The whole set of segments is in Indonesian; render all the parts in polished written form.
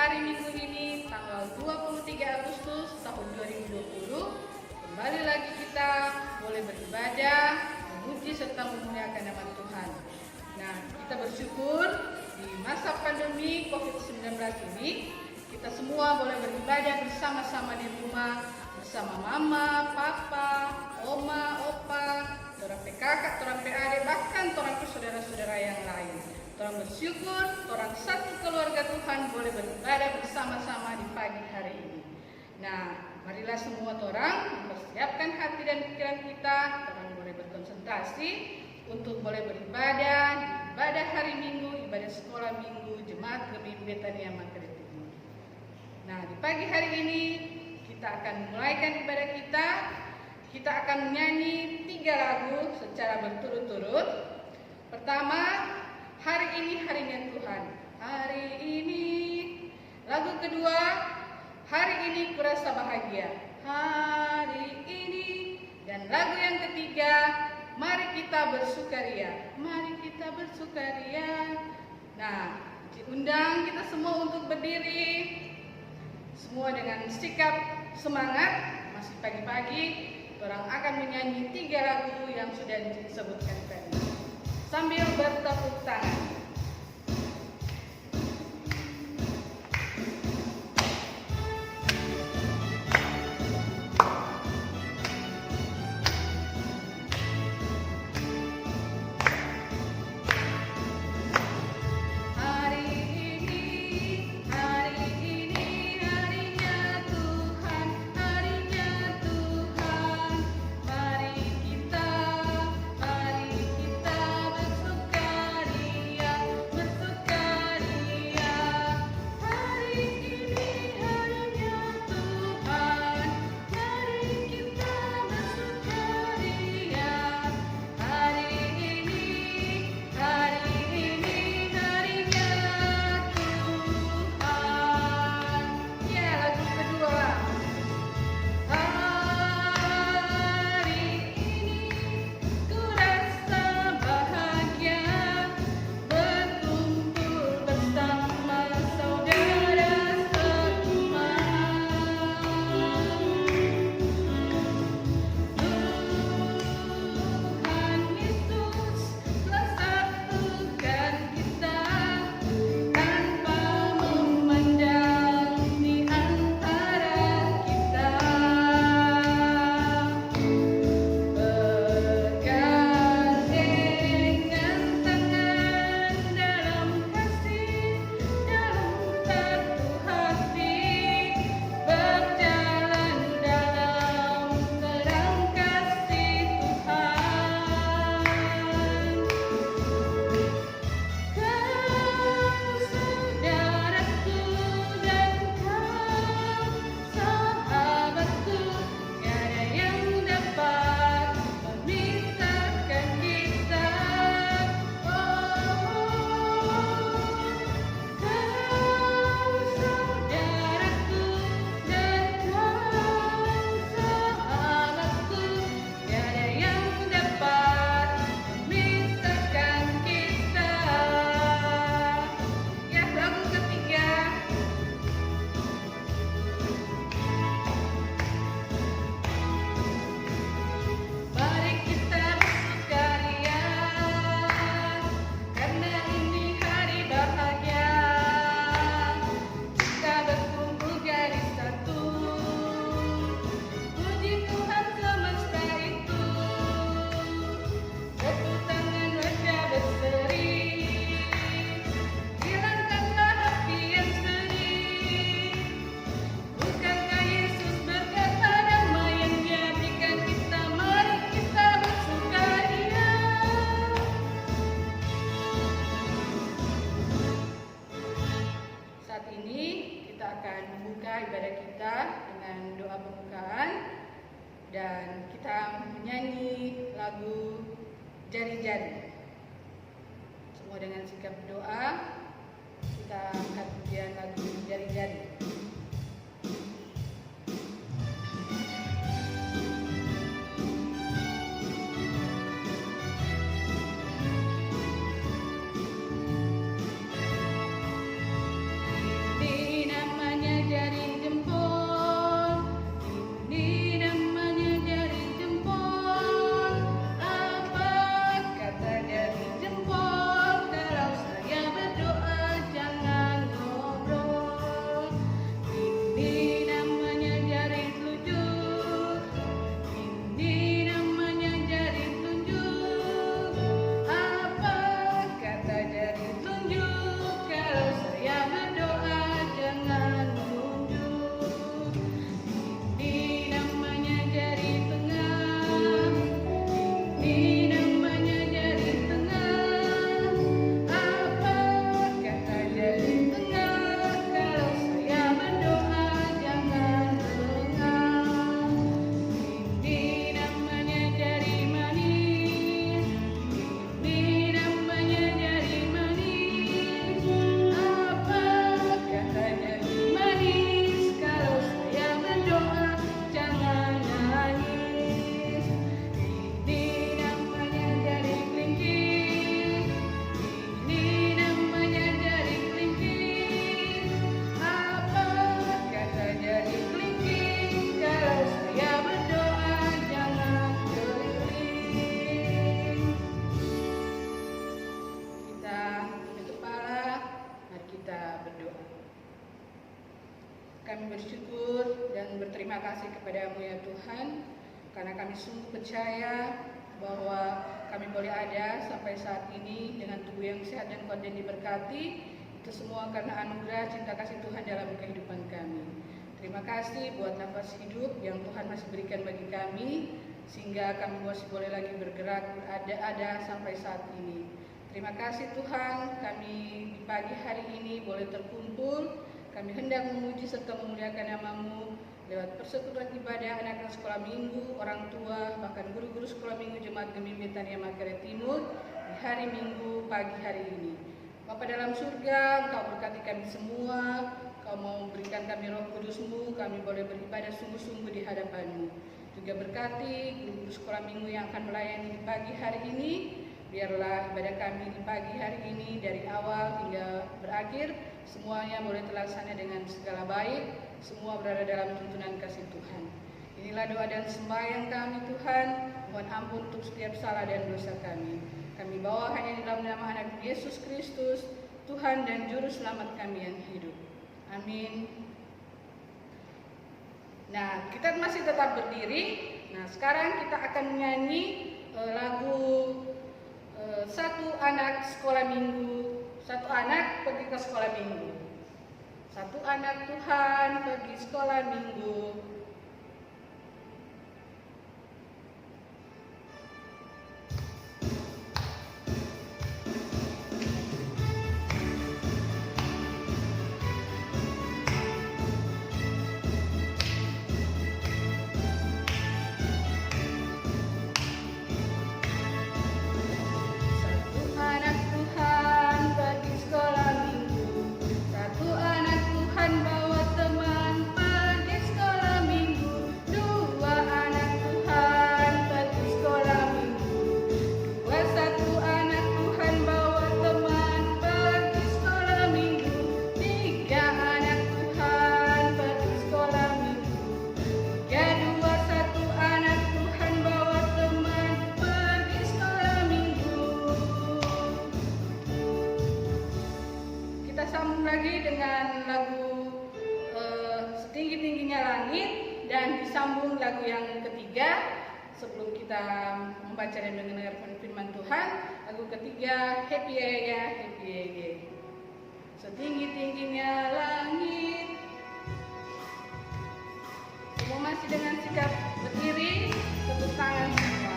hari Minggu ini, tanggal 23 Agustus tahun 2020, kembali lagi kita boleh beribadah, memuji serta memuliakan nama Tuhan. Nah, kita bersyukur di masa pandemi COVID-19 ini, kita semua boleh beribadah bersama-sama di rumah, bersama mama, papa, oma, opa, torang pe kakak, torang pe adik, bahkan torang pe saudara-saudara yang lain. Torang bersyukur, torang satu keluarga Tuhan boleh beribadah bersama-sama di pagi hari ini. Nah, marilah semua torang mempersiapkan hati dan pikiran kita, torang boleh berkonsentrasi untuk boleh beribadah, ibadah hari Minggu, ibadah sekolah Minggu, Jemaat Gereja Betania Mangkaritik. Nah, di pagi hari ini kita akan memulaikan ibadah kita. Kita akan menyanyi 3 lagu secara berturut-turut. Pertama, hari ini harinya Tuhan. Hari ini. Lagu kedua, hari ini kurasa bahagia. Hari ini. Dan lagu yang ketiga, mari kita bersukaria. Mari kita bersukaria. Nah, diundang kita semua untuk berdiri. Semua dengan sikap semangat. Masih pagi-pagi, orang akan menyanyi 3 lagu yang sudah disebutkan tadi sambil bertepuk tangan. Ibadah kita dengan doa pembukaan dan kita menyanyi lagu Jari-Jari. Semua dengan sikap doa kita angkat pujian lagu Jari-Jari. Di Kami bersyukur dan berterima kasih kepadamu ya Tuhan, karena kami sungguh percaya bahwa kami boleh ada sampai saat ini dengan tubuh yang sehat dan kuat dan diberkati. Itu semua karena anugerah cinta kasih Tuhan dalam kehidupan kami. Terima kasih buat nafas hidup yang Tuhan masih berikan bagi kami, sehingga kami masih boleh lagi bergerak ada sampai saat ini. Terima kasih Tuhan, kami di pagi hari ini boleh terkumpul. Kami hendak memuji serta memuliakan nama-Mu lewat persekutuan ibadah anak-anak sekolah minggu, orang tua, bahkan guru-guru sekolah minggu Jemaat Gemim Betania Manggarai Timur di hari Minggu pagi hari ini. Bapa dalam surga, Engkau berkati kami semua, Engkau mau berikan kami Roh Kudus-Mu, kami boleh beribadah sungguh-sungguh di hadapan-Mu. Juga berkati guru-guru sekolah minggu yang akan melayani di pagi hari ini. Biarlah ibadah kami di pagi hari ini dari awal hingga berakhir semuanya boleh terlaksana dengan segala baik, semua berada dalam tuntunan kasih Tuhan. Inilah doa dan sembahyang kami Tuhan, mohon ampun untuk setiap salah dan dosa kami. Kami bawa hanya di dalam nama anak Yesus Kristus, Tuhan dan Juru Selamat kami yang hidup. Amin. Nah, kita masih tetap berdiri. Nah, sekarang kita akan menyanyi lagu satu anak sekolah minggu, satu anak pergi ke sekolah minggu. Satu anak Tuhan pergi sekolah minggu. Lagi dengan lagu Setinggi-tingginya Langit, dan disambung lagu yang ketiga sebelum kita membaca dan mendengarkan firman Tuhan. Lagu ketiga, Happy Ya, Happy Ya. Setinggi-tingginya langit. Semua masih dengan sikap berdiri, tepuk tangan semua.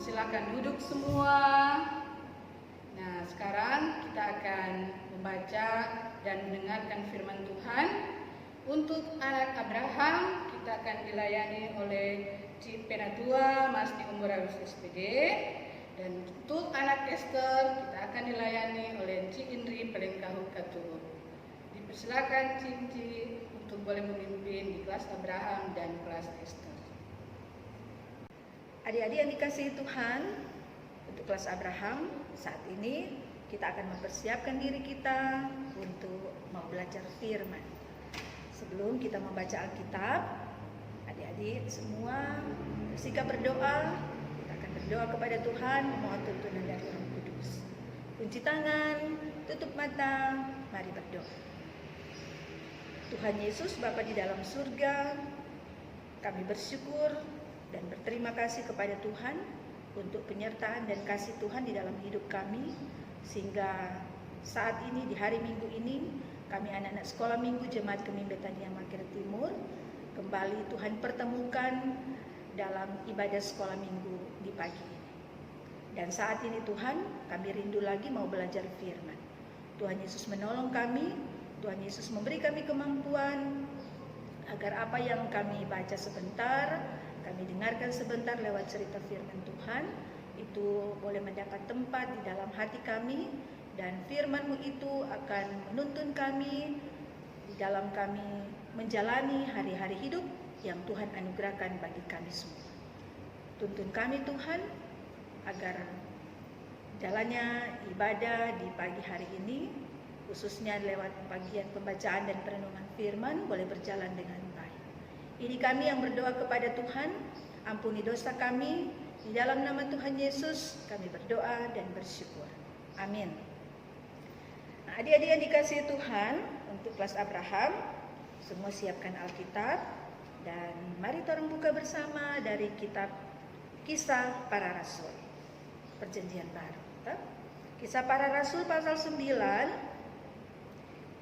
Silakan duduk semua. Nah, sekarang kita akan membaca dan mendengarkan firman Tuhan. Untuk anak Abraham, kita akan dilayani oleh Cik Penatua Mas Di Umburawis SPD. Dan untuk anak Esther, kita akan dilayani oleh Cik Indri Pelengkahu Katuo. Dipersilakan Cik untuk boleh memimpin di kelas Abraham dan kelas Esther. Adik-adik yang dikasihi Tuhan, untuk kelas Abraham saat ini kita akan mempersiapkan diri kita untuk mau belajar firman. Sebelum kita membaca Alkitab, Adik-adik semua bersikap berdoa. Kita akan berdoa kepada Tuhan, memohon tuntunan dari Roh Kudus. Kunci tangan, tutup mata, mari berdoa. Tuhan Yesus, Bapa di dalam surga, kami bersyukur dan berterima kasih kepada Tuhan untuk penyertaan dan kasih Tuhan di dalam hidup kami, sehingga saat ini di hari Minggu ini kami anak-anak sekolah minggu Jemaat Kemim Betania Mangkir Timur kembali Tuhan pertemukan dalam ibadah sekolah minggu di pagi ini. Dan saat ini Tuhan, kami rindu lagi mau belajar firman. Tuhan Yesus menolong kami, Tuhan Yesus memberi kami kemampuan agar apa yang kami baca sebentar, kami dengarkan sebentar lewat cerita firman Tuhan, itu boleh mendapat tempat di dalam hati kami, dan firman-Mu itu akan menuntun kami di dalam kami menjalani hari-hari hidup yang Tuhan anugerahkan bagi kami semua. Tuntun kami Tuhan, agar jalannya ibadah di pagi hari ini, khususnya lewat bagian pembacaan dan perenungan firman, boleh berjalan dengan baik. Ini kami yang berdoa kepada Tuhan, ampuni dosa kami, di dalam nama Tuhan Yesus kami berdoa dan bersyukur. Amin. Nah, adik-adik yang dikasihi Tuhan, untuk kelas Abraham, semua siapkan Alkitab, dan mari torang buka bersama dari kitab Kisah Para Rasul, Perjanjian Baru. Kisah Para Rasul pasal 9,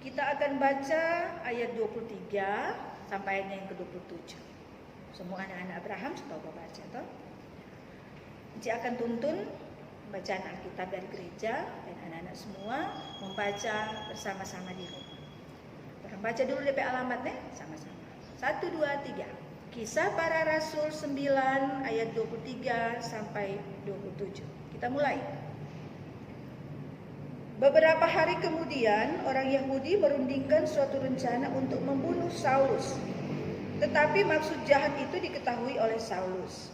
kita akan baca ayat 23 sampai ayat yang ke-27. Semua anak-anak Abraham sudah baca toh. Encik akan tuntun bacaan Alkitab dari gereja, dan anak-anak semua membaca bersama-sama di rumah. Kita baca dulu DP alamatnya sama-sama. 1, 2, 3. Kisah Para Rasul 9 ayat 23 sampai 27. Kita mulai. Beberapa hari kemudian orang Yahudi merundingkan suatu rencana untuk membunuh Saulus. Tetapi maksud jahat itu diketahui oleh Saulus.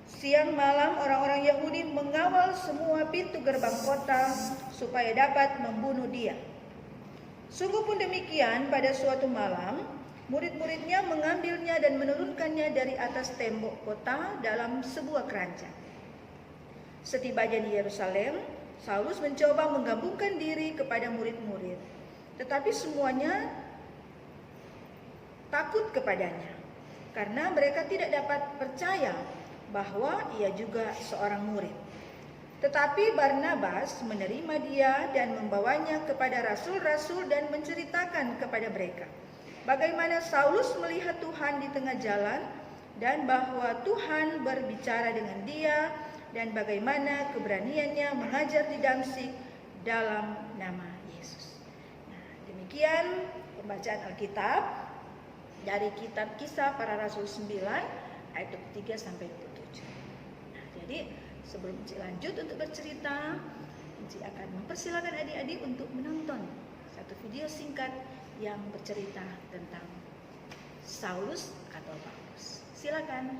Siang malam orang-orang Yahudi mengawal semua pintu gerbang kota supaya dapat membunuh dia. Sungguh pun demikian, pada suatu malam murid-muridnya mengambilnya dan menurunkannya dari atas tembok kota dalam sebuah keranjang. Setibanya di Yerusalem, Saulus mencoba menggabungkan diri kepada murid-murid, tetapi semuanya takut kepadanya karena mereka tidak dapat percaya bahwa ia juga seorang murid. Tetapi Barnabas menerima dia dan membawanya kepada rasul-rasul dan menceritakan kepada mereka bagaimana Saulus melihat Tuhan di tengah jalan, dan bahwa Tuhan berbicara dengan dia, dan bagaimana keberaniannya mengajar di Damsyik dalam nama Yesus. Nah, demikian pembacaan Alkitab dari kitab Kisah Para Rasul 9 ayat 23 sampai 27. Nah, jadi sebelum Encik lanjut untuk bercerita, Encik akan mempersilakan adik-adik untuk menonton satu video singkat yang bercerita tentang Saulus atau Paulus. Silakan.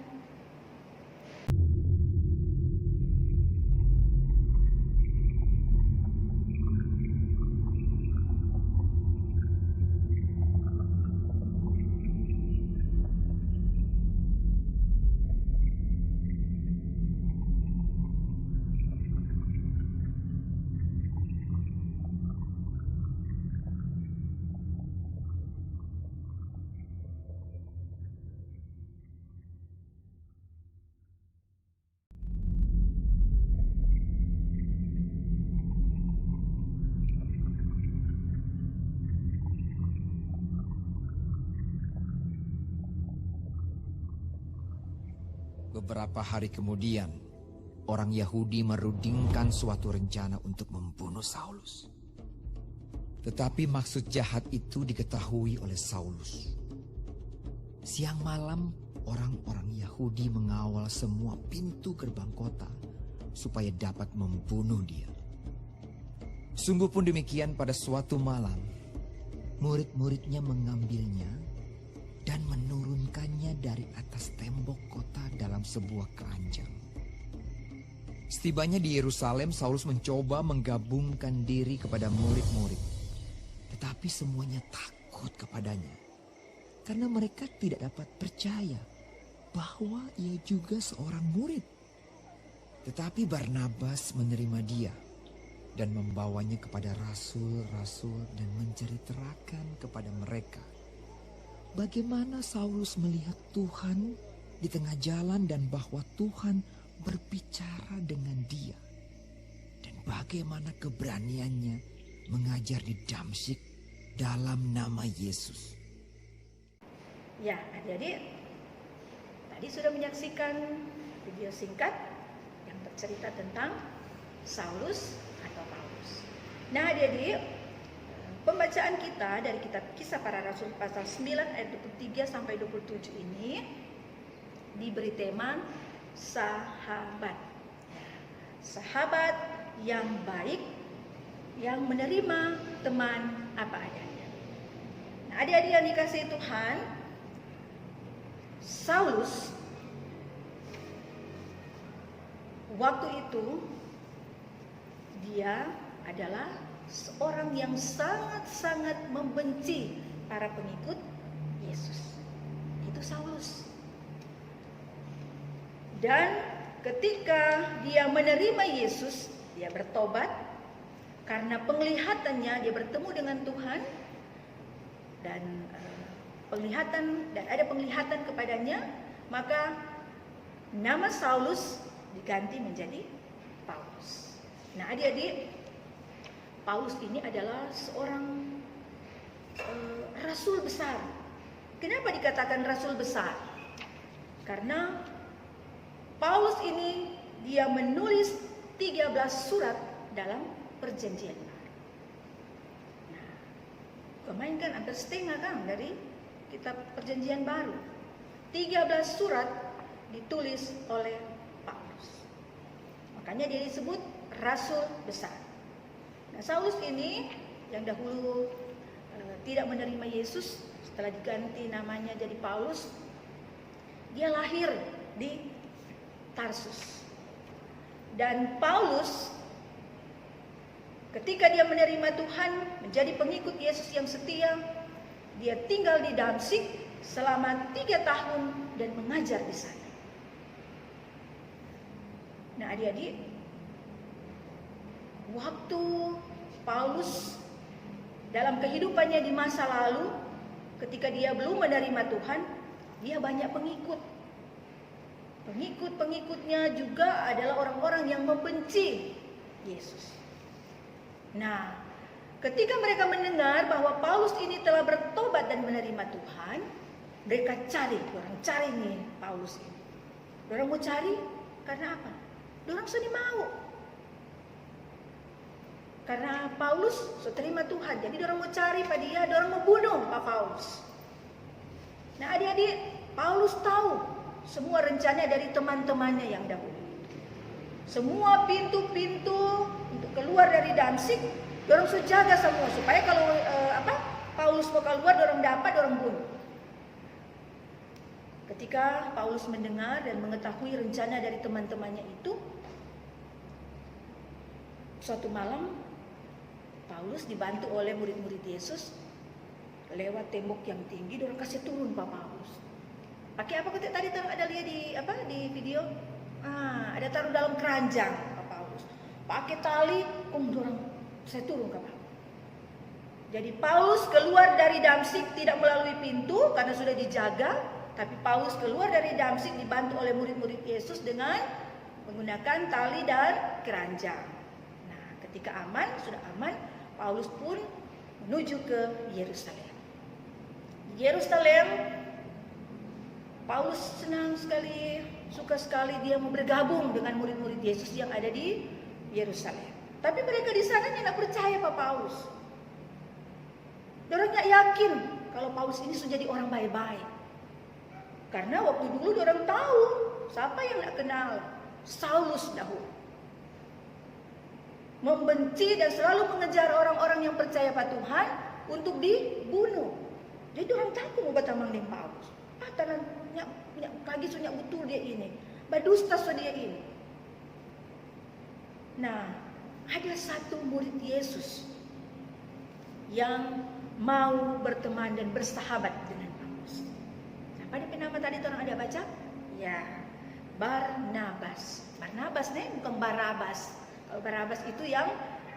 Beberapa hari kemudian, orang Yahudi merundingkan suatu rencana untuk membunuh Saulus. Tetapi maksud jahat itu diketahui oleh Saulus. Siang malam, orang-orang Yahudi mengawal semua pintu gerbang kota supaya dapat membunuh dia. Sungguh pun demikian, pada suatu malam, murid-muridnya mengambilnya dan menurunkannya dari atas tembok kota dalam sebuah keranjang. Setibanya di Yerusalem, Saulus mencoba menggabungkan diri kepada murid-murid, tetapi semuanya takut kepadanya karena mereka tidak dapat percaya bahwa ia juga seorang murid. Tetapi Barnabas menerima dia dan membawanya kepada rasul-rasul dan menceritakan kepada mereka bagaimana Saulus melihat Tuhan di tengah jalan dan bahwa Tuhan berbicara dengan dia. Dan bagaimana keberaniannya mengajar di Damsyik dalam nama Yesus. Ya, adik-adik, tadi sudah menyaksikan video singkat yang bercerita tentang Saulus atau Paulus. Nah, adik-adik, pembacaan kita dari kitab Kisah Para Rasul pasal 9 ayat 23 sampai 27 ini diberi tema sahabat. Sahabat yang baik, yang menerima teman apa adanya. Nah, adik-adik yang dikasihi Tuhan, Saulus waktu itu dia adalah seorang yang sangat-sangat membenci para pengikut Yesus. Itu Saulus. Dan ketika dia menerima Yesus, dia bertobat karena penglihatannya dia bertemu dengan Tuhan dan ada penglihatan kepadanya, maka nama Saulus diganti menjadi Paulus. Nah, adik-adik, Paulus ini adalah seorang rasul besar. Kenapa dikatakan rasul besar? Karena Paulus ini dia menulis 13 surat dalam perjanjian baru. Nah, kemarin kan hampir setengah kan dari kitab perjanjian baru. 13 surat ditulis oleh Paulus. Makanya dia disebut rasul besar. Nah, Saulus ini yang dahulu tidak menerima Yesus, setelah diganti namanya jadi Paulus, dia lahir di Tarsus. Dan Paulus ketika dia menerima Tuhan menjadi pengikut Yesus yang setia, dia tinggal di Damsyik selama 3 tahun dan mengajar di sana. Nah, adik-adik, waktu Paulus dalam kehidupannya di masa lalu, ketika dia belum menerima Tuhan, dia banyak pengikut. Pengikut-pengikutnya juga adalah orang-orang yang membenci Yesus. Nah, ketika mereka mendengar bahwa Paulus ini telah bertobat dan menerima Tuhan, mereka orang cari nih Paulus ini. Orang mau cari karena apa? Orang seni mau. Karena Paulus sudah terima Tuhan, jadi orang mau cari pada dia, orang mau bunuh Pak Paulus. Nah, adik-adik, Paulus tahu semua rencana dari teman-temannya yang dahulu. Semua pintu-pintu untuk keluar dari Damsyik, orang sudah jaga semua supaya kalau Paulus mau keluar, orang dapat, orang bunuh. Ketika Paulus mendengar dan mengetahui rencana dari teman-temannya itu, suatu malam Paulus dibantu oleh murid-murid Yesus lewat tembok yang tinggi, orang kasih turun Pak Paulus. Pakai apa tadi ada lihat di video? Ada taruh dalam keranjang Pak Paulus. Pakai tali, orang saya turun ke Pak. Jadi Paulus keluar dari Damsyik tidak melalui pintu karena sudah dijaga, tapi Paulus keluar dari Damsyik dibantu oleh murid-murid Yesus dengan menggunakan tali dan keranjang. Nah, ketika sudah aman, Paulus pun menuju ke Yerusalem. Di Yerusalem, Paulus senang sekali, suka sekali dia mau bergabung dengan murid-murid Yesus yang ada di Yerusalem. Tapi mereka di sana tidak percaya Pak Paulus. Mereka tidak yakin kalau Paulus ini sudah jadi orang baik-baik. Karena waktu dulu orang tahu siapa yang tidak kenal Saulus dahulu. Membenci dan selalu mengejar orang-orang yang percaya pada Tuhan untuk dibunuh. Jadi orang takut mau berteman dengan Paulus. Tanahnya kaki sunya betul dia ini, badusta so dia ini. Nah, ada satu murid Yesus yang mau berteman dan bersahabat dengan Paulus. Apa dia nama tadi orang ada baca? Ya, Barnabas. Barnabas nih, bukan Barabas. Kalau Barabas itu yang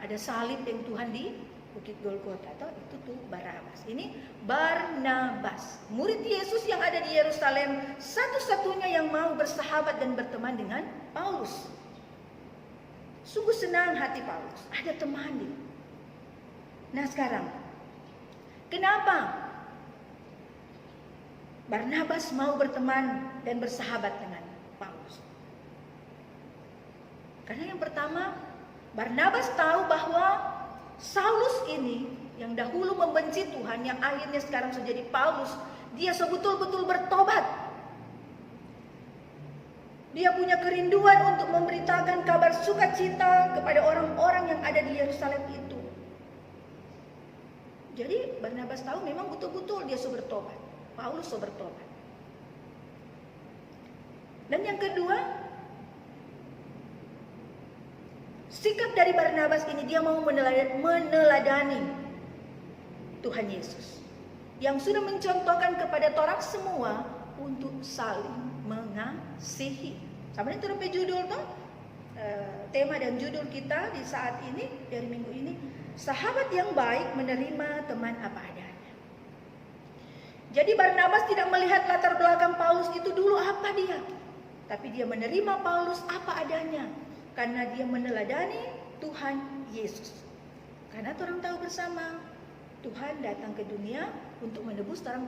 ada salib yang Tuhan di Bukit Golgota, atau itu tuh Barabas. Ini Barnabas, murid Yesus yang ada di Yerusalem, satu-satunya yang mau bersahabat dan berteman dengan Paulus. Sungguh senang hati Paulus, ada teman dia. Nah sekarang, kenapa Barnabas mau berteman dan bersahabat dengan Paulus? Karena yang pertama, Barnabas tahu bahwa Saulus ini yang dahulu membenci Tuhan, yang akhirnya sekarang sudah jadi Paulus, dia sebetul-betul bertobat. Dia punya kerinduan untuk memberitakan kabar sukacita kepada orang-orang yang ada di Yerusalem itu. Jadi Barnabas tahu memang betul-betul dia sudah bertobat. Paulus sudah bertobat. Dan yang kedua, sikap dari Barnabas ini, dia mau meneladani Tuhan Yesus yang sudah mencontohkan kepada orang semua untuk saling mengasihi. Sama itu judul tuh, tema dan judul kita di saat ini, dari minggu ini, sahabat yang baik menerima teman apa adanya. Jadi Barnabas tidak melihat latar belakang Paulus itu dulu apa dia, tapi dia menerima Paulus apa adanya. Karena dia meneladani Tuhan Yesus. Karena orang tahu bersama, Tuhan datang ke dunia untuk menebus orang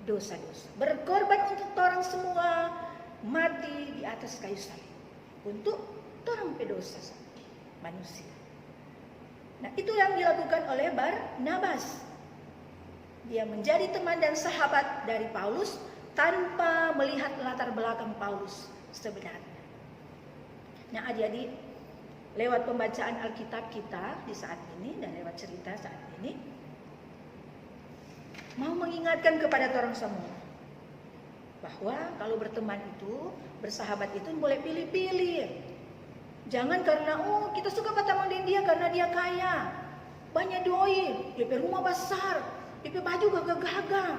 dosa-dosa. Berkorban untuk orang semua, mati di atas kayu salib. Untuk orang dosa manusia. Nah itu yang dilakukan oleh Barnabas. Dia menjadi teman dan sahabat dari Paulus tanpa melihat latar belakang Paulus sebenarnya. Nah adik-adik, lewat pembacaan Alkitab kita di saat ini dan lewat cerita saat ini, mau mengingatkan kepada orang semua bahwa kalau berteman itu, bersahabat itu boleh pilih-pilih. Jangan karena kita suka berteman dengan dia karena dia kaya, banyak doi, dia rumah besar, dia baju gagah-gagah,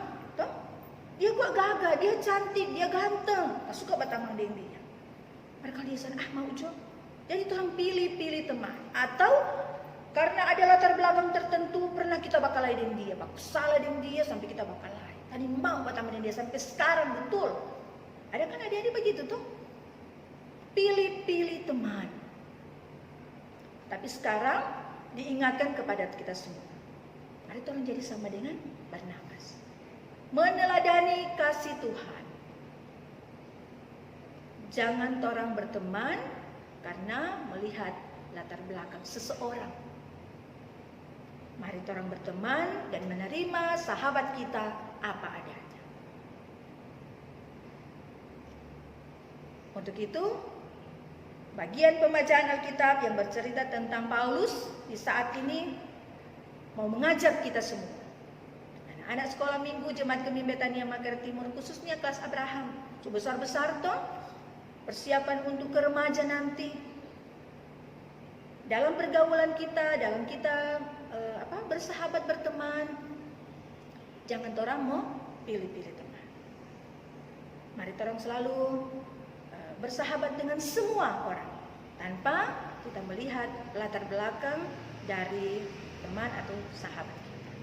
dia kok gagah, dia cantik, dia ganteng, suka berteman dengan dia. Mereka dia sana, mau jo. Jadi orang pilih-pilih teman. Atau karena ada latar belakang tertentu, pernah kita bakal lain dengan dia, salah dengan dia sampai kita bakal lain. Tadi mau berteman dengan dia sampai sekarang betul. Ada kan adik-adik begitu tuh? Pilih-pilih teman. Tapi sekarang diingatkan kepada kita semua. Mari orang jadi sama dengan Barnabas. Meneladani kasih Tuhan. Jangan orang berteman karena melihat latar belakang seseorang. Mari orang berteman dan menerima sahabat kita apa adanya. Untuk itu, bagian pembacaan Alkitab yang bercerita tentang Paulus di saat ini mau mengajak kita semua. Anak-anak sekolah minggu Jemaat Gembala Betania Magara Timur, khususnya kelas Abraham, besar-besar toh, persiapan untuk ke remaja nanti. Dalam pergaulan kita, dalam kita bersahabat berteman, jangan orang mau pilih-pilih teman. Mari orang selalu bersahabat dengan semua orang tanpa kita melihat latar belakang dari teman atau sahabat kita.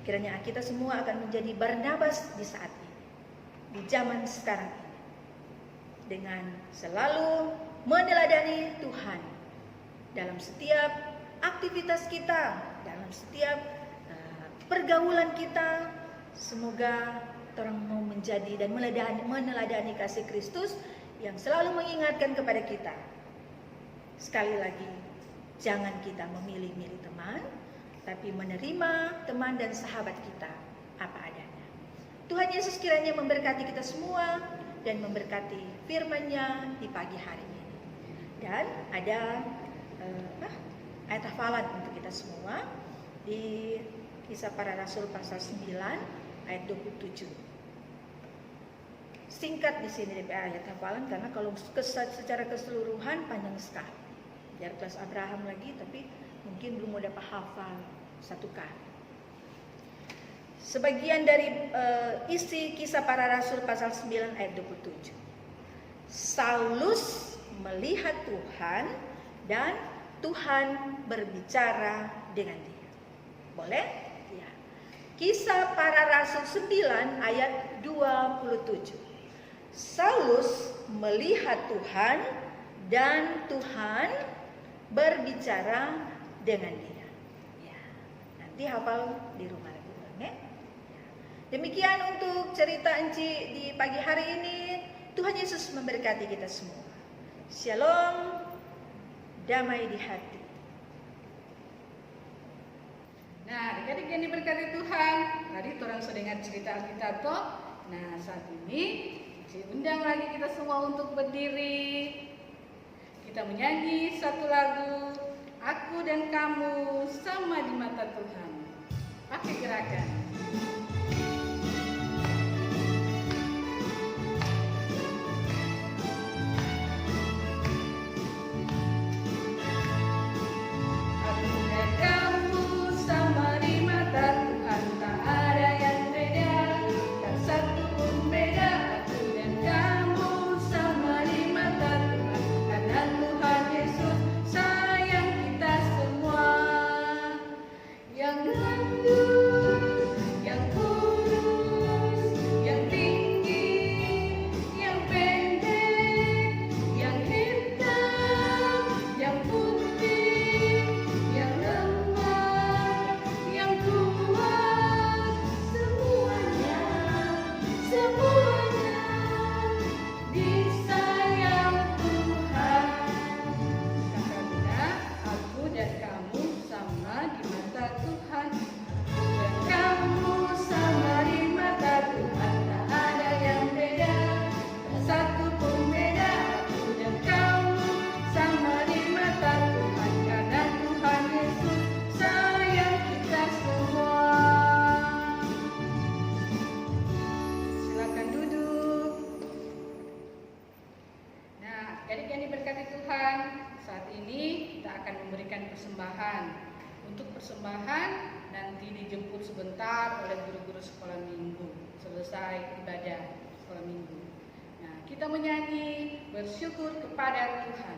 Kiranya kita semua akan menjadi Barnabas di saat ini, di zaman sekarang ini, dengan selalu meneladani Tuhan dalam setiap aktivitas kita, dalam setiap pergaulan kita. Semoga orang mau menjadi dan meneladani kasih Kristus yang selalu mengingatkan kepada kita. Sekali lagi, jangan kita memilih-milih teman, tapi menerima teman dan sahabat kita apa adanya. Tuhan Yesus kiranya memberkati kita semua dan memberkati firman-Nya di pagi hari ini. Dan ada ayat hafalan untuk kita semua di Kisah Para Rasul pasal 9 ayat 27. Singkat di sini ayat hafalan karena kalau secara keseluruhan panjang sekali. Biar kelas Abraham lagi, tapi mungkin belum dapat hafal satu kali. sebagian dari isi Kisah Para Rasul pasal 9 ayat 27. Saulus melihat Tuhan dan Tuhan berbicara dengan dia. Boleh? Ya. Kisah Para Rasul 9 ayat 27. Saulus melihat Tuhan dan Tuhan berbicara dengan dia. Ya. Nanti hafal di rumah lagi, ya. Demikian untuk cerita Enci di pagi hari ini. Tuhan Yesus memberkati kita semua. Shalom, damai di hati. Nah, adik-adik yang diberkati Tuhan, tadi orang sudah dengar cerita Alkitab toh. Nah, saat ini undang lagi kita semua untuk berdiri. Kita menyanyi satu lagu, Aku dan Kamu Sama di Mata Tuhan. Pakai gerakan. Persembahan nanti dijemput sebentar oleh guru-guru sekolah minggu selesai ibadah sekolah minggu. Nah, kita menyanyi bersyukur kepada Tuhan.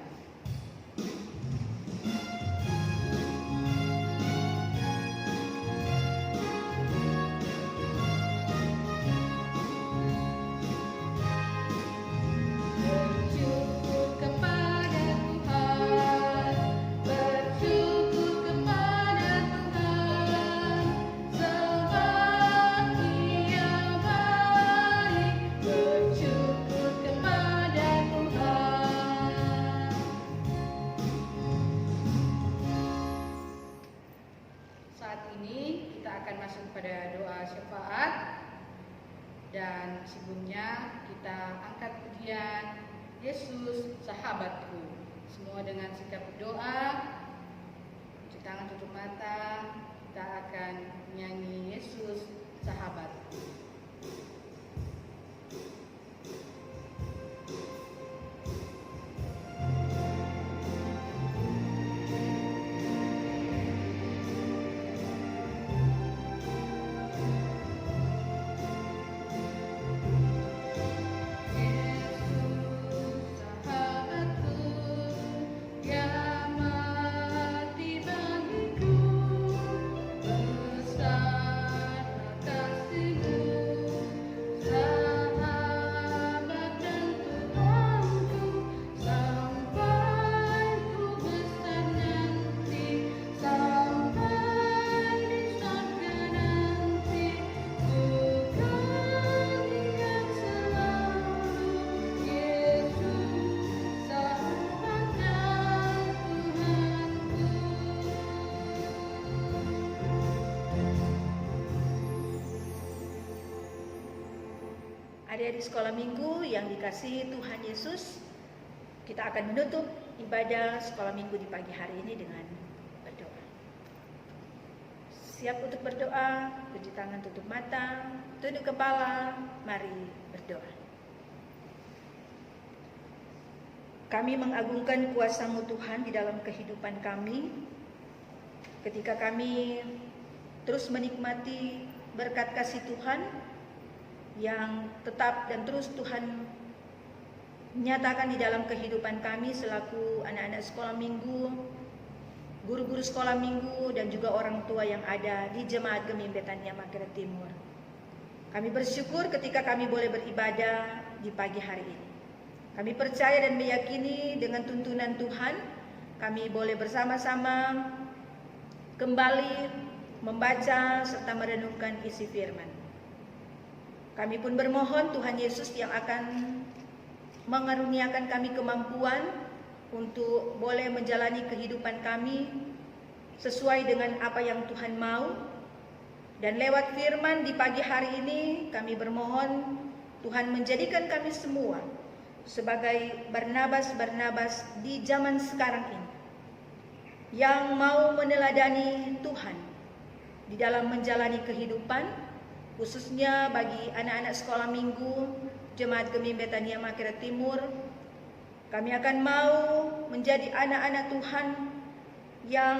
Dan sebelumnya kita angkat pujian Yesus sahabatku. Semua dengan sikap berdoa, cuci tangan, tutup mata, kita akan menyanyi Yesus sahabatku. Adik-adik sekolah minggu yang dikasihi Tuhan Yesus, kita akan menutup ibadah sekolah minggu di pagi hari ini dengan berdoa. Siap untuk berdoa, cuci tangan, tutup mata, tunduk kepala, mari berdoa. Kami mengagungkan kuasa-Mu Tuhan di dalam kehidupan kami, ketika kami terus menikmati berkat kasih Tuhan yang tetap dan terus Tuhan nyatakan di dalam kehidupan kami selaku anak-anak sekolah minggu, guru-guru sekolah minggu, dan juga orang tua yang ada di Jemaat Gemim Betania Manggarai Timur. Kami bersyukur ketika kami boleh beribadah di pagi hari ini. Kami percaya dan meyakini dengan tuntunan Tuhan, kami boleh bersama-sama kembali membaca serta merenungkan isi firman. Kami pun bermohon Tuhan Yesus yang akan mengaruniakan kami kemampuan untuk boleh menjalani kehidupan kami sesuai dengan apa yang Tuhan mau. Dan lewat firman di pagi hari ini kami bermohon Tuhan menjadikan kami semua sebagai Barnabas di zaman sekarang ini yang mau meneladani Tuhan di dalam menjalani kehidupan, khususnya bagi anak-anak sekolah minggu Jemaat Gemim Betania Manggarai Timur. Kami akan mau menjadi anak-anak Tuhan yang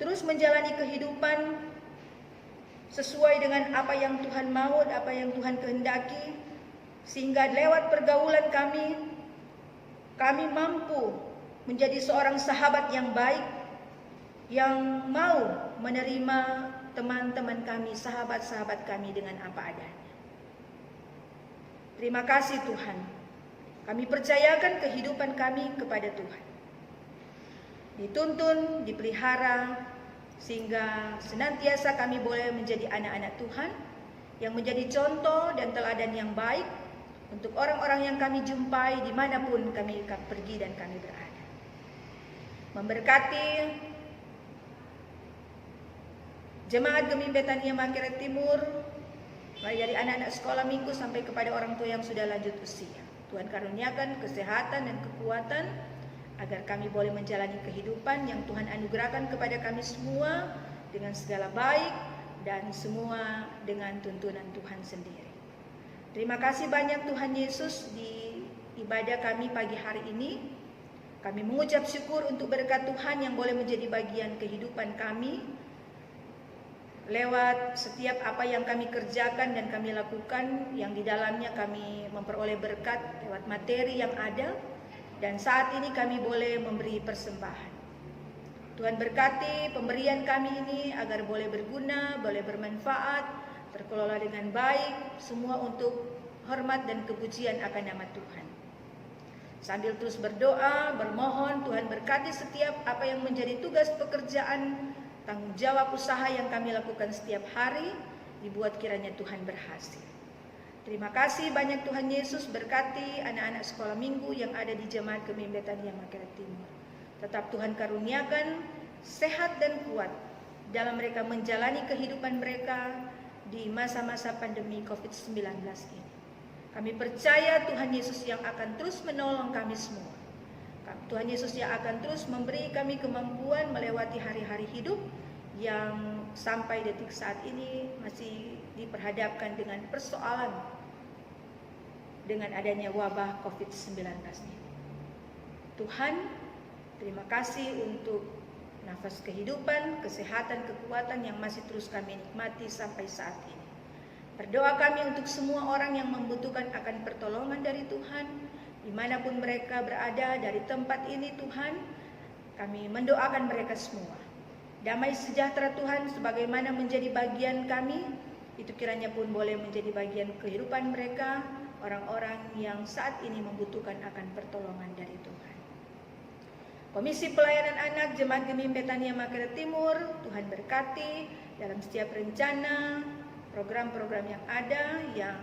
terus menjalani kehidupan sesuai dengan apa yang Tuhan mau, apa yang Tuhan kehendaki, sehingga lewat pergaulan kami mampu menjadi seorang sahabat yang baik, yang mau menerima teman-teman kami, sahabat-sahabat kami dengan apa adanya. Terima kasih Tuhan. Kami percayakan kehidupan kami kepada Tuhan. Dituntun, dipelihara, sehingga senantiasa kami boleh menjadi anak-anak Tuhan yang menjadi contoh dan teladan yang baik untuk orang-orang yang kami jumpai dimanapun kami pergi dan kami berada. Memberkati Jemaat Gemim Betania Manggarai Timur, mulai dari anak-anak sekolah minggu sampai kepada orang tua yang sudah lanjut usia. Tuhan karuniakan kesehatan dan kekuatan agar kami boleh menjalani kehidupan yang Tuhan anugerahkan kepada kami semua dengan segala baik dan semua dengan tuntunan Tuhan sendiri. Terima kasih banyak Tuhan Yesus di ibadah kami pagi hari ini. Kami mengucap syukur untuk berkat Tuhan yang boleh menjadi bagian kehidupan kami lewat setiap apa yang kami kerjakan dan kami lakukan, yang di dalamnya kami memperoleh berkat lewat materi yang ada. Dan saat ini kami boleh memberi persembahan. Tuhan berkati pemberian kami ini agar boleh berguna, boleh bermanfaat, terkelola dengan baik, semua untuk hormat dan kepujian akan nama Tuhan. Sambil terus berdoa, bermohon Tuhan berkati setiap apa yang menjadi tugas pekerjaan, tanggung jawab usaha yang kami lakukan setiap hari, dibuat kiranya Tuhan berhasil. Terima kasih banyak Tuhan Yesus, berkati anak-anak sekolah minggu yang ada di Jemaat Gemim Betania Manggarai Timur. Tetap Tuhan karuniakan sehat dan kuat dalam mereka menjalani kehidupan mereka di masa-masa pandemi COVID-19 ini. Kami percaya Tuhan Yesus yang akan terus menolong kami semua. Tuhan Yesus yang akan terus memberi kami kemampuan melewati hari-hari hidup yang sampai detik saat ini masih diperhadapkan dengan persoalan dengan adanya wabah COVID-19 ini. Tuhan, terima kasih untuk nafas kehidupan, kesehatan, kekuatan yang masih terus kami nikmati sampai saat ini. Berdoa kami untuk semua orang yang membutuhkan akan pertolongan dari Tuhan, dimanapun mereka berada dari tempat ini Tuhan, kami mendoakan mereka semua. Damai sejahtera Tuhan sebagaimana menjadi bagian kami, itu kiranya pun boleh menjadi bagian kehidupan mereka, orang-orang yang saat ini membutuhkan akan pertolongan dari Tuhan. Komisi Pelayanan Anak Jemaat Gemim Betania Manggarai Timur, Tuhan berkati dalam setiap rencana, program-program yang ada yang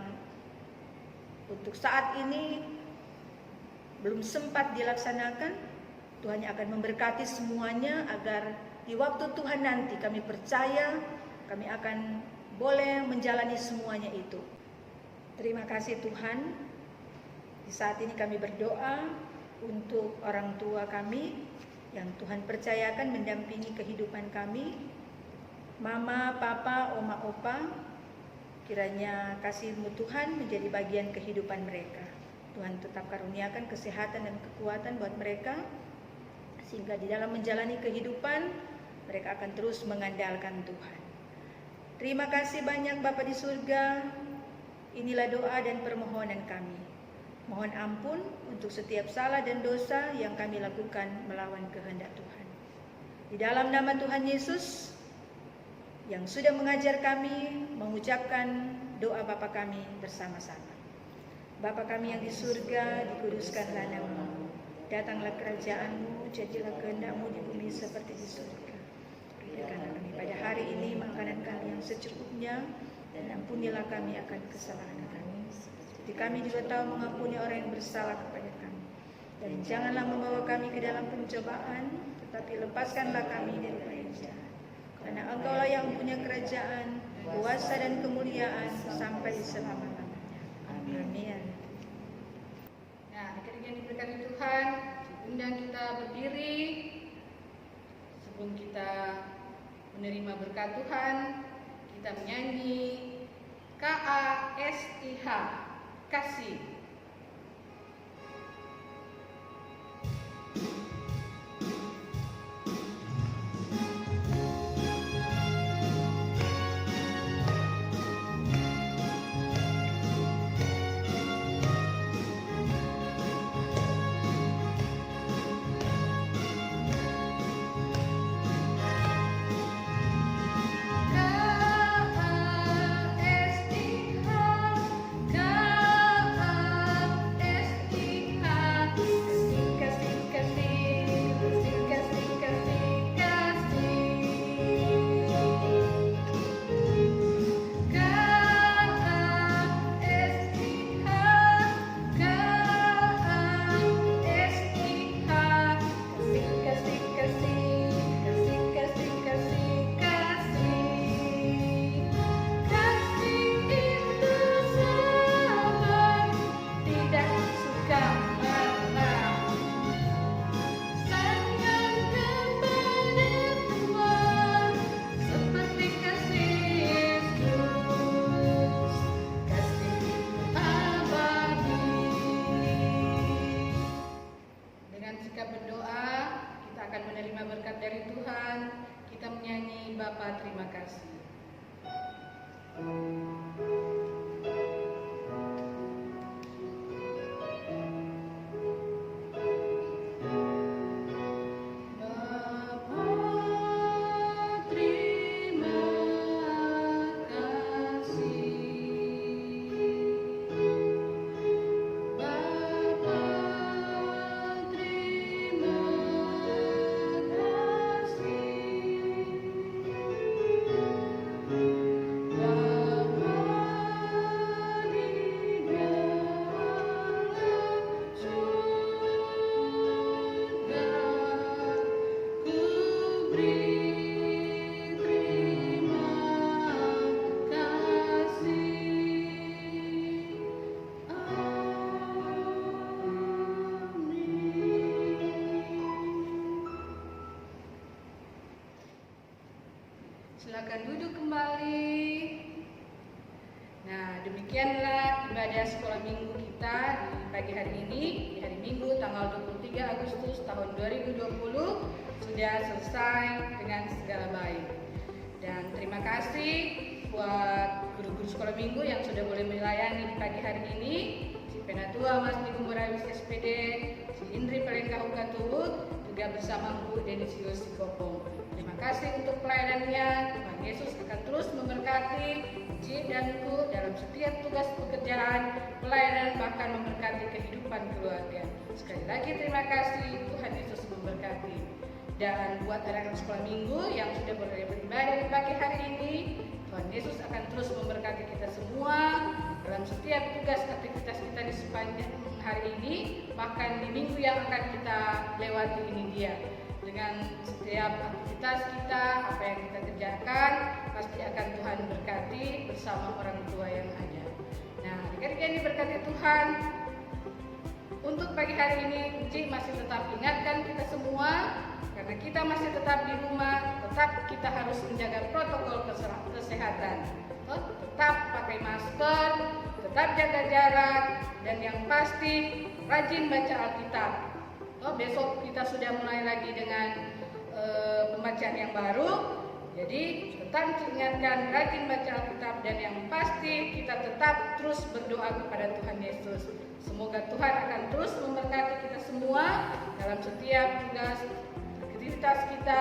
untuk saat ini belum sempat dilaksanakan. Tuhan yang akan memberkati semuanya agar di waktu Tuhan nanti kami percaya kami akan boleh menjalani semuanya itu. Terima kasih Tuhan. Di saat ini kami berdoa untuk orang tua kami yang Tuhan percayakan mendampingi kehidupan kami. Mama, papa, oma, opa, kiranya kasih-Mu Tuhan menjadi bagian kehidupan mereka. Tuhan tetap karuniakan kesehatan dan kekuatan buat mereka, sehingga di dalam menjalani kehidupan mereka akan terus mengandalkan Tuhan. Terima kasih banyak Bapa di surga. Inilah doa dan permohonan kami. Mohon ampun untuk setiap salah dan dosa yang kami lakukan melawan kehendak Tuhan. Di dalam nama Tuhan Yesus yang sudah mengajar kami mengucapkan doa Bapa kami bersama-sama. Bapa kami yang di surga, dikuduskanlah nama-Mu. Datanglah kerajaan-Mu, jadilah kehendak-Mu di bumi seperti di surga. Berikanlah kami pada hari ini makanan kami yang secukupnya, dan ampunilah kami akan kesalahan kami, seperti kami juga tahu mengampuni orang yang bersalah kepada kami. Dan janganlah membawa kami ke dalam pencobaan, tetapi lepaskanlah kami daripada yang jahat. Karena Engkaulah yang punya kerajaan, kuasa dan kemuliaan sampai selama-lamanya. Amin. Nah, adik-adik yang diberkati Tuhan, undang kita berdiri sebelum kita menerima berkat Tuhan. Kita menyanyi KASIH, kasih. Bapa, terima kasih. Silakan duduk kembali. Nah, demikianlah ibadah sekolah minggu kita di pagi hari ini, di hari Minggu tanggal 23 Agustus tahun 2020 sudah selesai dengan segala baik. Dan terima kasih buat guru-guru sekolah minggu yang sudah boleh melayani di pagi hari ini. Si Penatua Mas Digung Berawis SPD, si Indri Pelengkah Ukatubut, juga bersama Bu Denisius Sikopong. Terima kasih untuk pelayanannya. Tuhan Yesus akan terus memberkati Ci dan Ku dalam setiap tugas pekerjaan, pelayanan, bahkan memberkati kehidupan keluarga. Sekali lagi terima kasih, Tuhan Yesus memberkati. Dan buat anak-anak sekolah minggu yang sudah boleh beribadah di pagi hari ini, Tuhan Yesus akan terus memberkati kita semua dalam setiap tugas aktivitas kita di sepanjang hari ini, bahkan di minggu yang akan kita lewati ini dia. Dengan setiap aktivitas kita, apa yang kita kerjakan, pasti akan Tuhan berkati bersama orang tua yang ada. Nah, adik-adik yang diberkati Tuhan, untuk pagi hari ini, Uci masih tetap ingatkan kita semua, karena kita masih tetap di rumah, tetap kita harus menjaga protokol kesehatan. Tetap pakai masker, tetap jaga jarak, dan yang pasti rajin baca Alkitab. Besok kita sudah mulai lagi dengan pembacaan yang baru. Jadi tetap diingatkan, rajin baca Alkitab, dan yang pasti kita tetap terus berdoa kepada Tuhan Yesus. Semoga Tuhan akan terus memberkati kita semua dalam setiap tugas, aktivitas kita,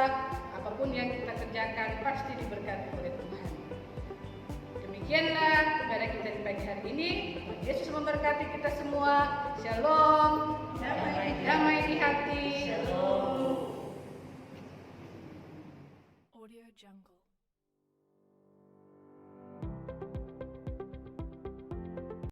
apapun yang kita kerjakan pasti diberkati oleh Tuhan. Demikianlah ibadah kita di pagi hari ini. Tuhan Yesus memberkati kita semua. Shalom. Damai di hati. Audio Jungle.